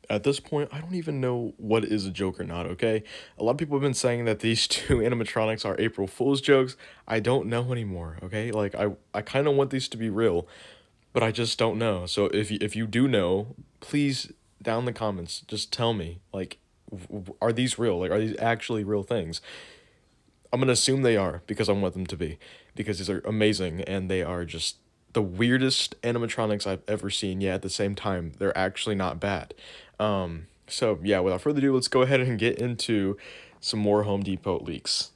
At this point, I don't even know what is a joke or not, okay? A lot of people have been saying that these two animatronics are April Fool's jokes. I don't know anymore, okay? Like I kind of want these to be real, but I just don't know. So if you do know, please down in the comments just tell me like are these real? Like are these actually real things? I'm going to assume they are because I want them to be because these are amazing and they are just the weirdest animatronics I've ever seen. Yeah, at the same time, they're actually not bad. So yeah, without further ado, let's go ahead and get into some more Home Depot leaks.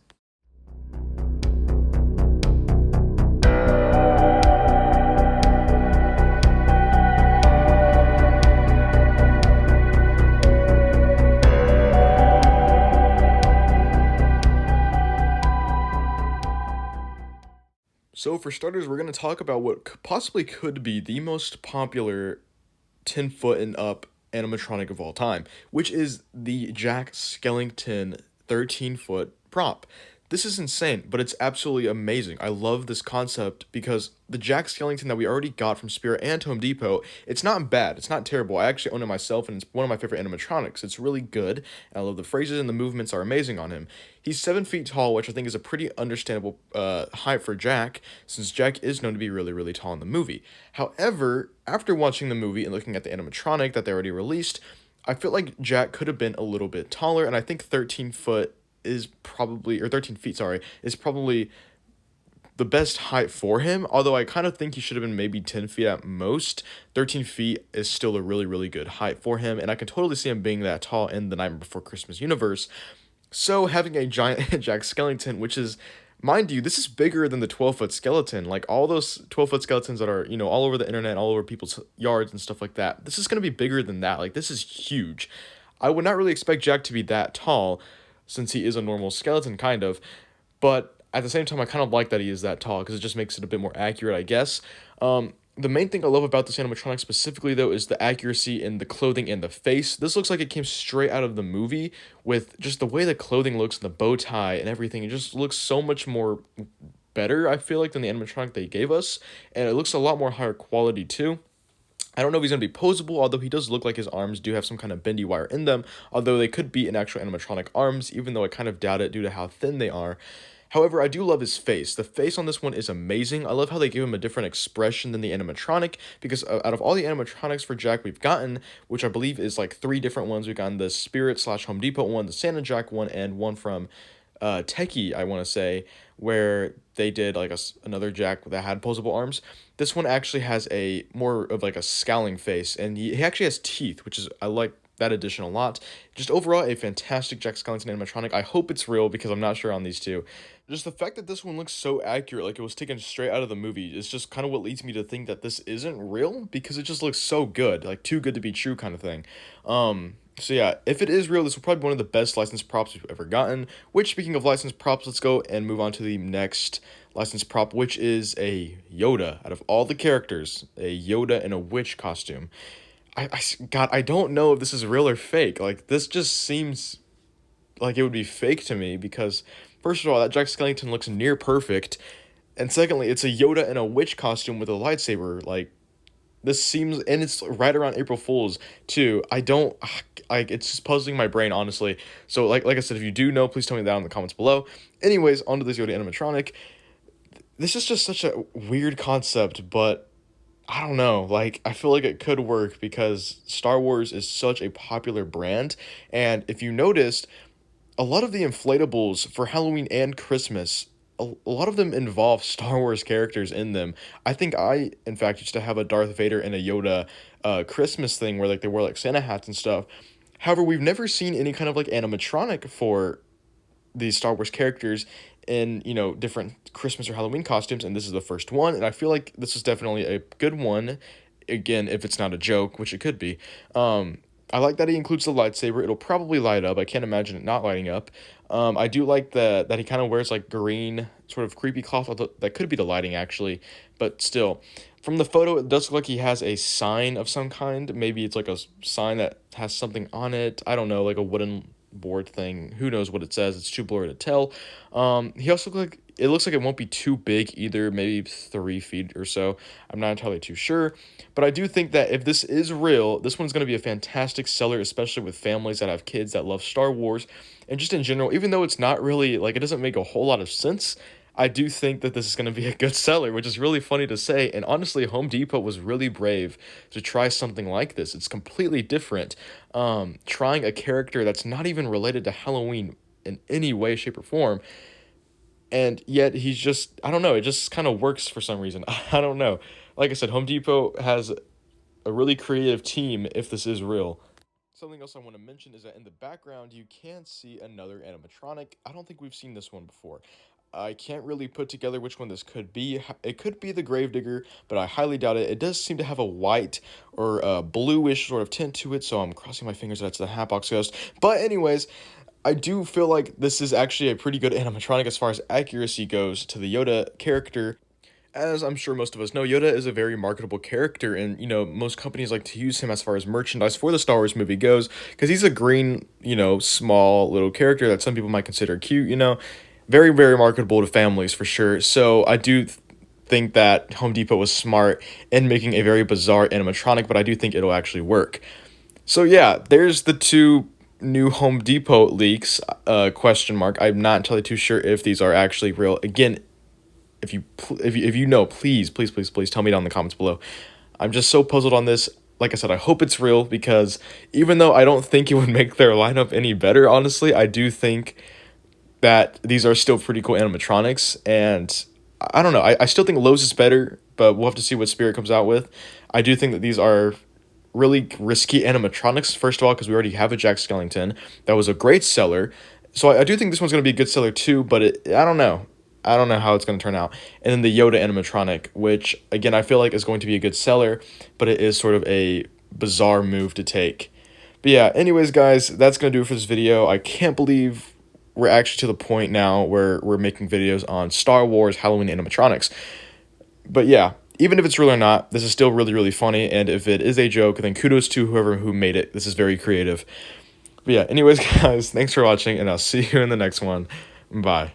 So for starters, we're going to talk about what possibly could be the most popular 10-foot and up animatronic of all time, which is the Jack Skellington 13-foot prop. This is insane, but it's absolutely amazing. I love this concept because the Jack Skellington that we already got from Spirit and Home Depot, it's not bad. It's not terrible. I actually own it myself, and it's one of my favorite animatronics. It's really good, and I love the phrases and the movements are amazing on him. He's 7 feet tall, which I think is a pretty understandable height for Jack, since Jack is known to be really, really tall in the movie. However, after watching the movie and looking at the animatronic that they already released, I feel like Jack could have been a little bit taller, and I think 13 foot is probably, or 13 feet, sorry, is probably the best height for him. Although I kind of think he should have been maybe 10 feet at most. 13 feet is still a really, really good height for him, and I can totally see him being that tall in the Nightmare Before Christmas universe. So having a giant Jack Skellington, which is, mind you, this is bigger than the 12-foot skeleton. Like all those 12-foot skeletons that are, all over the internet, all over people's yards and stuff like that. This is going to be bigger than that. Like this is huge. I would not really expect Jack to be that tall since he is a normal skeleton kind of, but at the same time I kind of like that he is that tall because it just makes it a bit more accurate, I guess. The main thing I love about this animatronic specifically, though, is the accuracy in the clothing and the face. This looks like it came straight out of the movie with just the way the clothing looks and the bow tie and everything. It just looks so much more better, I feel like, than the animatronic they gave us. And it looks a lot more higher quality, too. I don't know if he's going to be posable, although he does look like his arms do have some kind of bendy wire in them, although they could be an actual animatronic arms, even though I kind of doubt it due to how thin they are. However, I do love his face. The face on this one is amazing. I love how they give him a different expression than the animatronic, because out of all the animatronics for Jack we've gotten, which I believe is like three different ones, we've gotten the Spirit slash Home Depot one, the Santa Jack one, and one from Techie, I want to say, where they did like another Jack that had posable arms. This one actually has a more of like a scowling face, and he actually has teeth, which is, I like that addition a lot. Just overall, a fantastic Jack Skellington animatronic. I hope it's real because I'm not sure on these two. Just the fact that this one looks so accurate, like it was taken straight out of the movie, is just kind of what leads me to think that this isn't real because it just looks so good, like too good to be true kind of thing. So yeah, if it is real, this will probably be one of the best licensed props we've ever gotten. Which, speaking of licensed props, let's go and move on to the next licensed prop, which is a Yoda. Out of all the characters, a Yoda in a witch costume. God, I don't know if this is real or fake. Like, this just seems like it would be fake to me because, first of all, that Jack Skellington looks near perfect. And secondly, it's a Yoda in a witch costume with a lightsaber. Like, this seems, and it's right around April Fool's too. I don't like, it's just puzzling my brain, honestly. So like I said, if you do know, please tell me down in the comments below. Anyways, onto this Yoda animatronic. This is just such a weird concept, but I don't know. Like, I feel like it could work because Star Wars is such a popular brand, and if you noticed, a lot of the inflatables for Halloween and Christmas, a lot of them involve Star Wars characters in them. I think I, in fact, used to have a Darth Vader and a Yoda Christmas thing where like they wore like Santa hats and stuff. However, we've never seen any kind of like animatronic for these Star Wars characters in, different Christmas or Halloween costumes, and this is the first one, and I feel like this is definitely a good one. Again, if it's not a joke, which it could be. I like that he includes the lightsaber. It'll probably light up. I can't imagine it not lighting up. I do like that he kind of wears like green, sort of creepy cloth. Although that could be the lighting actually, but still, from the photo, it does look like he has a sign of some kind. Maybe it's like a sign that has something on it. I don't know, like a wooden board thing. Who knows what it says? It's too blurry to tell. He also looks like it won't be too big either, maybe 3 feet or so. I'm not entirely too sure, but I do think that if this is real, this one's going to be a fantastic seller, especially with families that have kids that love Star Wars, and just in general. Even though it's not really like it doesn't make a whole lot of sense, I do think that this is going to be a good seller, which is really funny to say. And honestly, Home Depot was really brave to try something like this. It's completely different. Trying a character that's not even related to Halloween in any way, shape, or form. And yet he's just, I don't know, it just kind of works for some reason. I don't know. Like I said, Home Depot has a really creative team if this is real. Something else I want to mention is that in the background, you can see another animatronic. I don't think we've seen this one before. I can't really put together which one this could be. It could be the Gravedigger, but I highly doubt it. It does seem to have a white or a bluish sort of tint to it, so I'm crossing my fingers that's the Hatbox Ghost. But anyways, I do feel like this is actually a pretty good animatronic as far as accuracy goes to the Yoda character. As I'm sure most of us know, Yoda is a very marketable character, and most companies like to use him as far as merchandise for the Star Wars movie goes, because he's a green, small little character that some people might consider cute. Very, very marketable to families for sure. So I do think that Home Depot was smart in making a very bizarre animatronic, but I do think it'll actually work. So yeah, there's the two new Home Depot leaks, question mark. I'm not entirely too sure if these are actually real. Again, if you know, please tell me down in the comments below. I'm just so puzzled on this. Like I said, I hope it's real, because even though I don't think it would make their lineup any better, honestly, I do think that these are still pretty cool animatronics, and I don't know. I still think Lowe's is better, but we'll have to see what Spirit comes out with. I do think that these are really risky animatronics, first of all, because we already have a Jack Skellington that was a great seller. So I do think this one's going to be a good seller too, but I don't know. I don't know how it's going to turn out. And then the Yoda animatronic, which, again, I feel like is going to be a good seller, but it is sort of a bizarre move to take. But yeah, anyways, guys, that's going to do it for this video. I can't believe we're actually to the point now where we're making videos on Star Wars Halloween animatronics. But yeah, even if it's real or not, this is still really, really funny. And if it is a joke, then kudos to whoever who made it. This is very creative. But yeah, anyways, guys, thanks for watching, and I'll see you in the next one. Bye.